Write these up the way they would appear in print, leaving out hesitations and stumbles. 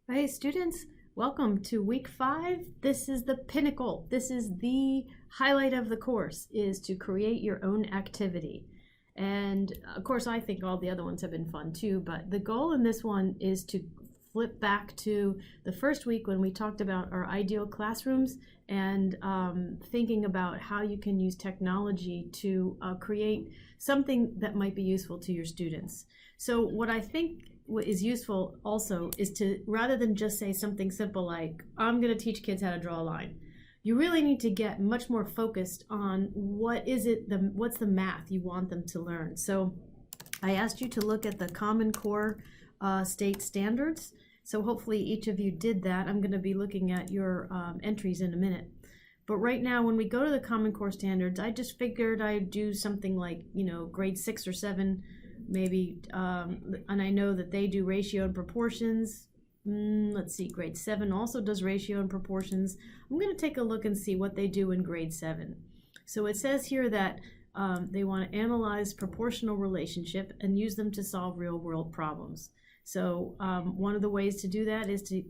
Hey students, welcome to week 5. This is the pinnacle. This is the highlight of the course, is to create your own activity. And of course I think all the other ones have been fun too, but the goal in this one is to flip back to the first week when we talked about our ideal classrooms and thinking about how you can use technology to create something that might be useful to your students. So what I think what is useful also is to, rather than just say something simple like, I'm going to teach kids how to draw a line, you really need to get much more focused on what's the math you want them to learn. So I asked you to look at the Common Core state standards. So hopefully each of you did that. I'm going to be looking at your entries in a minute. But right now, when we go to the Common Core standards, I just figured I'd do something like, grade 6 or 7, maybe, and I know that they do ratio and proportions. Let's see, grade 7 also does ratio and proportions. I'm going to take a look and see what they do in grade 7. So it says here that they want to analyze proportional relationship and use them to solve real-world problems. So one of the ways to do that is to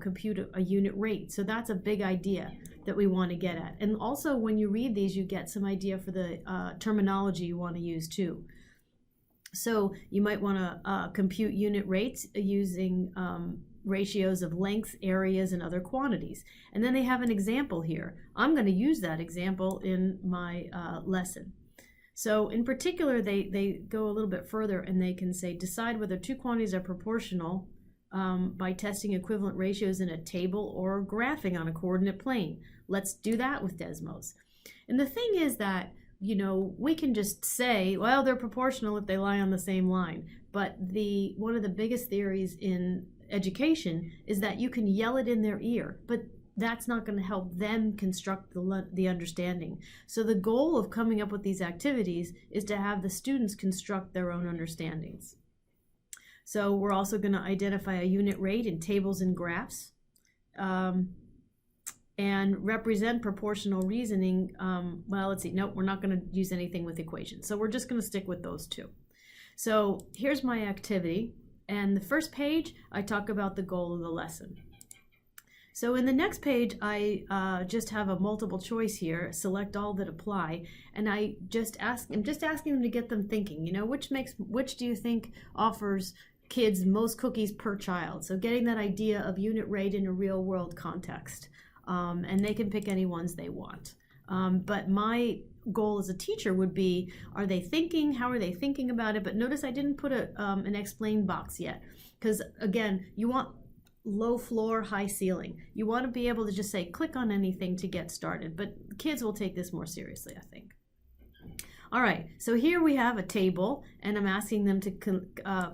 compute a unit rate. So that's a big idea that we want to get at. And also when you read these, you get some idea for the terminology you want to use too. So you might want to compute unit rates using ratios of lengths, areas, and other quantities. And then they have an example here. I'm going to use that example in my lesson. So in particular, they go a little bit further and they can say, decide whether two quantities are proportional by testing equivalent ratios in a table or graphing on a coordinate plane. Let's do that with Desmos. And the thing is that, we can just say, well, they're proportional if they lie on the same line. But one of the biggest theories in education is that you can yell it in their ear, but that's not going to help them construct the understanding. So the goal of coming up with these activities is to have the students construct their own understandings. So we're also going to identify a unit rate in tables and graphs. And represent proportional reasoning. Well, let's see. Nope, we're not going to use anything with equations. So we're just going to stick with those two. So here's my activity. And the first page, I talk about the goal of the lesson. So in the next page, I just have a multiple choice here, select all that apply, and I'm just asking them to get them thinking, which do you think offers kids most cookies per child? So getting that idea of unit rate in a real world context. And they can pick any ones they want. But my goal as a teacher would be, are they thinking? How are they thinking about it? But notice I didn't put an explain box yet, because again, you want low floor, high ceiling. You want to be able to just say, click on anything to get started. But kids will take this more seriously, I think. All right, so here we have a table, and I'm asking them to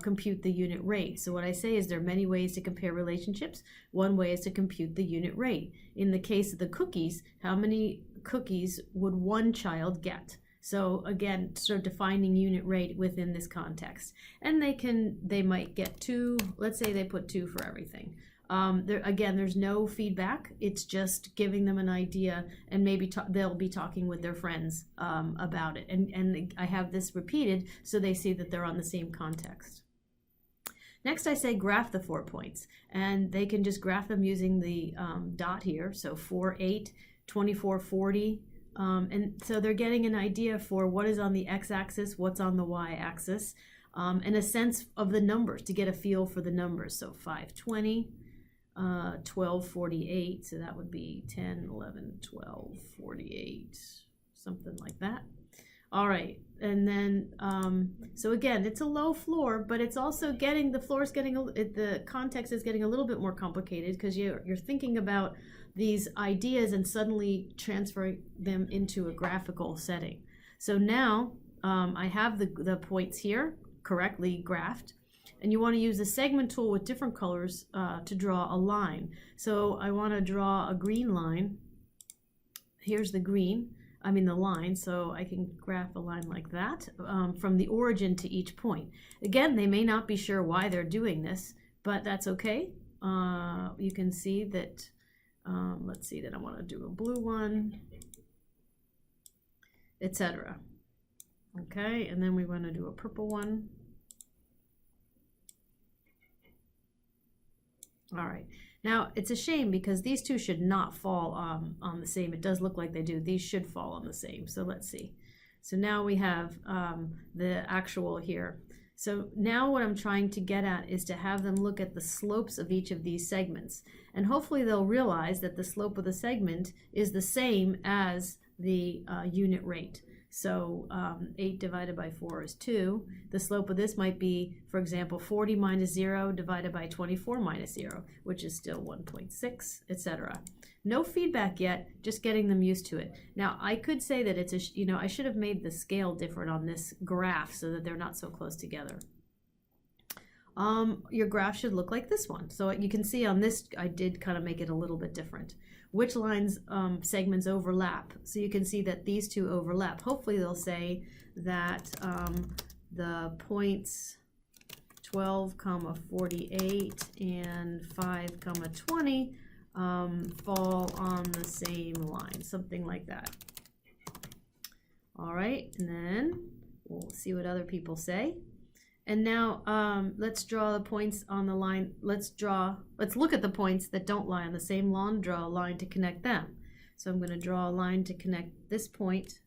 compute the unit rate. So what I say is there are many ways to compare relationships. One way is to compute the unit rate. In the case of the cookies, how many cookies would one child get? So again, sort of defining unit rate within this context. And they might get 2, let's say they put 2 for everything. Again, there's no feedback. It's just giving them an idea, and maybe they'll be talking with their friends about it. And I have this repeated so they see that they're on the same context. Next, I say graph the 4 points, and they can just graph them using the dot here. So 4, 8, 24, 40. And so they're getting an idea for what is on the x-axis, what's on the y-axis, and a sense of the numbers to get a feel for the numbers. So 520. 1248, so that would be 10, 11, 12, 48, something like that. All right, and then so again, it's a low floor, but it's also the context is getting a little bit more complicated, because you're thinking about these ideas and suddenly transferring them into a graphical setting. So now I have the points here correctly graphed. And you want to use the segment tool with different colors to draw a line. So I want to draw a green line. Here's the line, so I can graph a line like that from the origin to each point. Again, they may not be sure why they're doing this, but that's okay. You can see that, let's see, that I want to do a blue one, etc. Okay, and then we want to do a purple one. All right. Now, it's a shame because these two should not fall on the same. It does look like they do. These should fall on the same. So let's see. So now we have the actual here. So now what I'm trying to get at is to have them look at the slopes of each of these segments. And hopefully they'll realize that the slope of the segment is the same as the unit rate. So 8 divided by 4 is 2. The slope of this might be, for example, 40 minus 0 divided by 24 minus 0, which is still 1.6, etc. No feedback yet, just getting them used to it. Now, I could say that it's I should have made the scale different on this graph so that they're not so close together. Your graph should look like this one. So you can see on this, I did kind of make it a little bit different. Which lines segments overlap? So you can see that these two overlap. Hopefully they'll say that the points 12, 48 and 5, 20 fall on the same line, something like that. All right, and then we'll see what other people say. And now let's draw the points on the line. Let's look at the points that don't lie on the same line, draw a line to connect them. So I'm going to draw a line to connect this point,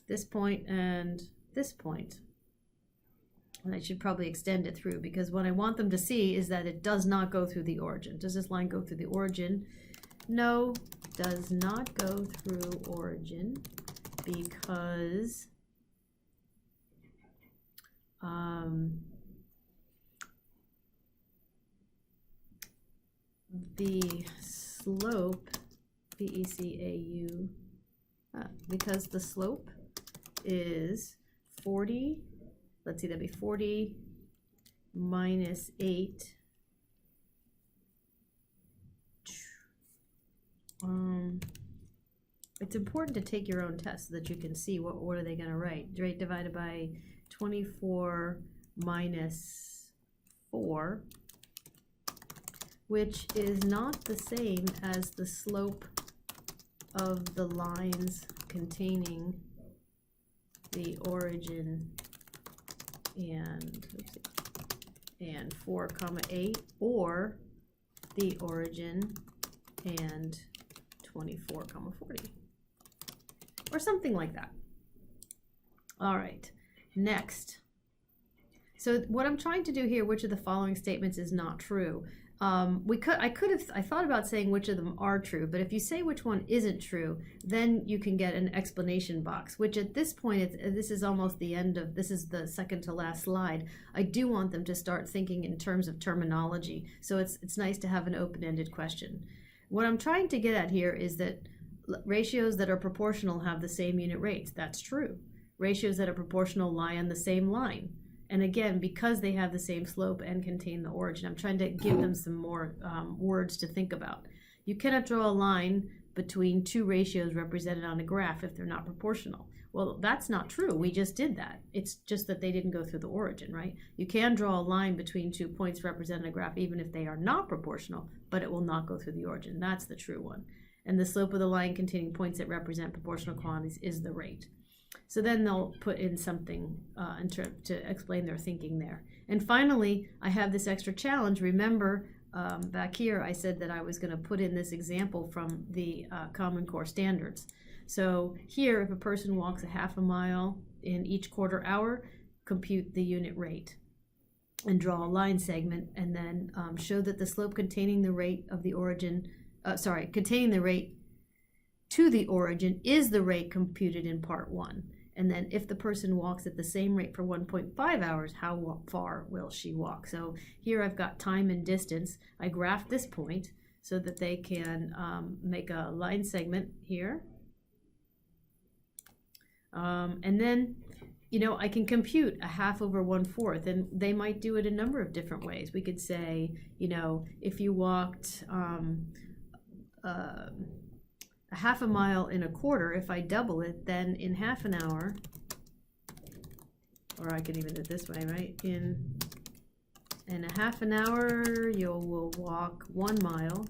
this point and this point. And I should probably extend it through because what I want them to see is that it does not go through the origin. Does this line go through the origin? No, does not go through origin because the slope, because the slope is 40, let's see, that'd be 40 minus 8. It's important to take your own test so that you can see what are they going to write. Rate divided by 24 minus 4, which is not the same as the slope of the lines containing the origin and 4, 8, or the origin and 24, 40, or something like that. All right, next. So what I'm trying to do here, which of the following statements is not true? I thought about saying which of them are true, but if you say which one isn't true, then you can get an explanation box, which at this point, this is almost the end of, this is the second to last slide. I do want them to start thinking in terms of terminology. So it's nice to have an open-ended question. What I'm trying to get at here is that ratios that are proportional have the same unit rates. That's true. Ratios that are proportional lie on the same line. And again, because they have the same slope and contain the origin, I'm trying to give them some more words to think about. You cannot draw a line between two ratios represented on a graph if they're not proportional. Well, that's not true. We just did that. It's just that they didn't go through the origin, right? You can draw a line between 2 points represented in a graph even if they are not proportional, but it will not go through the origin. That's the true one. And the slope of the line containing points that represent proportional quantities is the rate. So then they'll put in something to explain their thinking there. And finally, I have this extra challenge. Remember, back here I said that I was going to put in this example from the Common Core standards. So here, if a person walks a half a mile in each quarter hour, compute the unit rate and draw a line segment, and then show that the slope containing the rate of the origin, containing the rate to the origin is the rate computed in part 1. And then if the person walks at the same rate for 1.5 hours, how far will she walk? So here I've got time and distance. I graphed this point so that they can make a line segment here. And then, I can compute a half over 1/4, and they might do it a number of different ways. We could say, if you walked a half a mile in a quarter, if I double it, then in half an hour, or I can even do it this way, right? In a half an hour, you will walk 1 mile.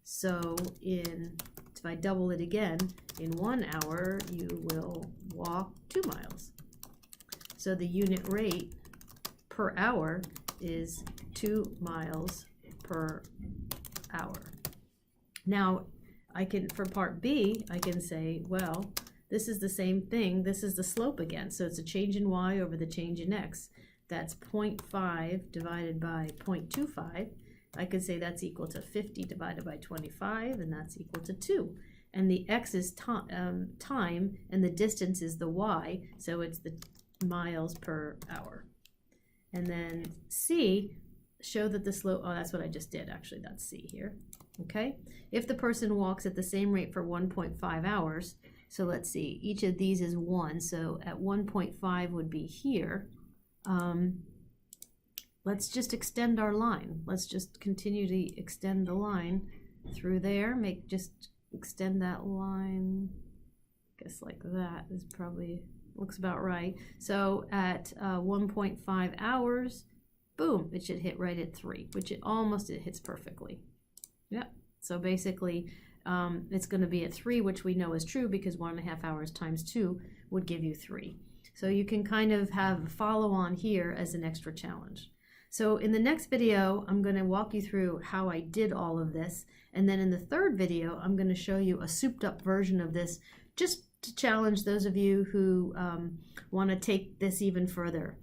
So if I double it again, in 1 hour, you will walk 2 miles. So the unit rate per hour is 2 miles per hour. Now, I can, for part B, I can say, well, this is the same thing. This is the slope again. So it's a change in y over the change in x. That's 0.5 divided by 0.25. I could say that's equal to 50 divided by 25, and that's equal to 2. And the x is time, and the distance is the y, so it's the miles per hour. And then C, show that the slope, oh, that's what I just did, actually, that's C here. Okay, if the person walks at the same rate for 1.5 hours, so let's see, each of these is 1, so at 1.5 would be here. Let's just extend our line. Let's just continue to extend the line through there. Just extend that line, I guess like that is probably, looks about right. So at 1.5 hours, boom, it should hit right at 3, which it hits perfectly. Yep, so basically it's going to be at 3, which we know is true because 1.5 hours times 2 would give you 3. So you can kind of have a follow on here as an extra challenge. So in the next video, I'm going to walk you through how I did all of this. And then in the third video, I'm going to show you a souped up version of this just to challenge those of you who want to take this even further.